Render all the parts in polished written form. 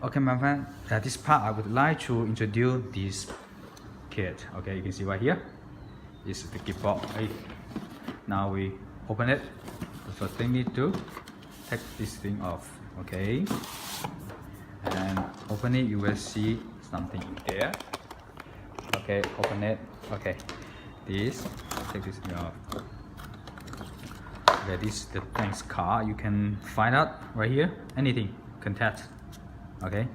Okay, my friend, at this part I would like to introduce this kit. Okay, you can see right here. This is the keyboard. Right? Now we open it. The first thing we need to take this thing off. Okay, and open it. You will see something in there. Okay, open it. Okay, take this thing off. Okay, this is the thanks card. You can find out right here anything contact. Okay,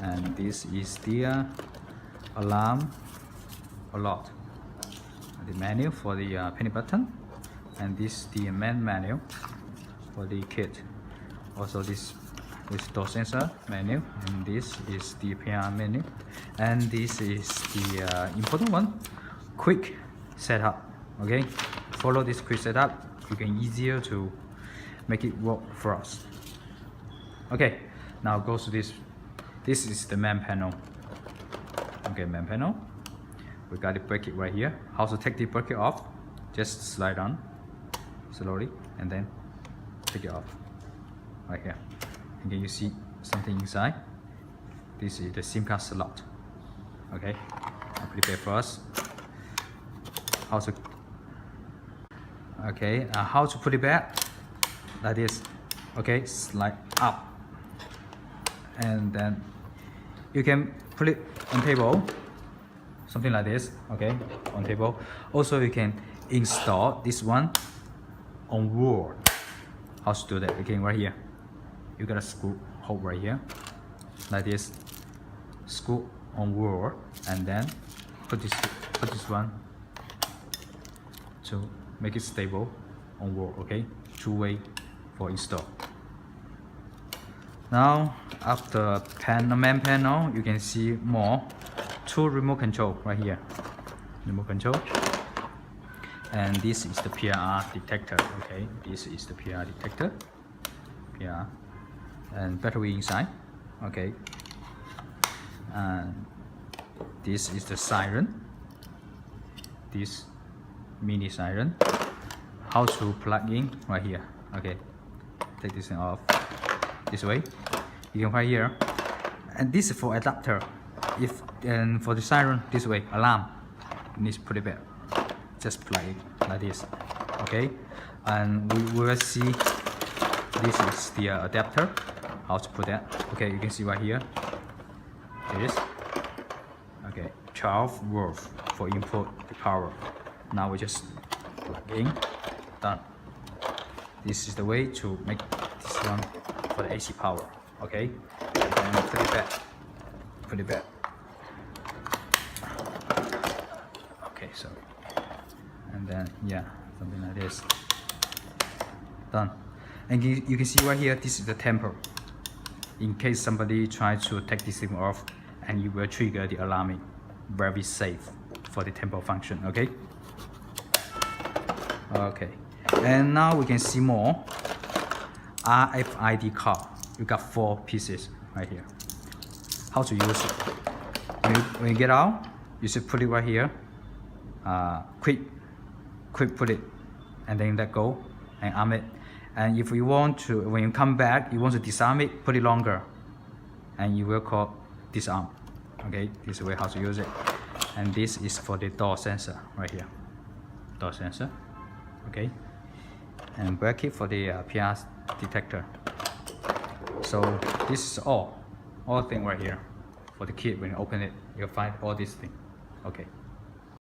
and this is the alarm alert, the menu for the panic button, and this is the main menu for the kit. Also this door sensor menu, and this is the PR menu, and this is the important one, quick setup. Okay, follow this quick setup, you can easier to make it work for us. Okay, now go to this is the main panel. Okay, main panel, we got the bracket right here. How to take the bracket off? Just slide on slowly and then take it off right here. Again, you see something inside. This is the SIM card slot. Okay, I'll prepare first how to how to put it back like this. Okay, slide up, and then you can put it on table, something like this. Okay, on table. Also you can install this one on wall. How to do that? Again, right here you got a screw hole right here like this, screw on wall, and then put this one to make it stable on wall. Okay, two-way for install. Now after main panel, you can see more two remote control right here, remote control, and this is the PR detector. Okay, this is the PR detector, PR, and battery inside. Okay, and this is the siren, this mini siren. How to plug in right here. Okay, take this thing off this way, you can find here, and this is for adapter. And for the siren this way, alarm, you need to put it back, just plug it like this. Okay, and we will see this is the adapter, how to put that. Okay, you can see right here this. Okay, 12 volts for input the power. Now we just plug in, done. This is the way to make this one for the AC power. Okay, and then put it back. Okay, so, and then yeah, something like this, done. And you can see right here, this is the temper. In case somebody tries to take this thing off, and you will trigger the alarming. Very safe for the temper function. Okay. Okay, and now we can see more RFID card. You got 4 pieces right here. How to use it? When you get out, you should put it right here. Quick put it, and then let go and arm it. And if you want to, when you come back, you want to disarm it, put it longer, and you will call disarm. Okay, this is the way how to use it. And this is for the door sensor right here, door sensor. Okay, and bracket for the PR detector. So this is all thing right here for the kit. When you open it, you'll find all these things. Okay.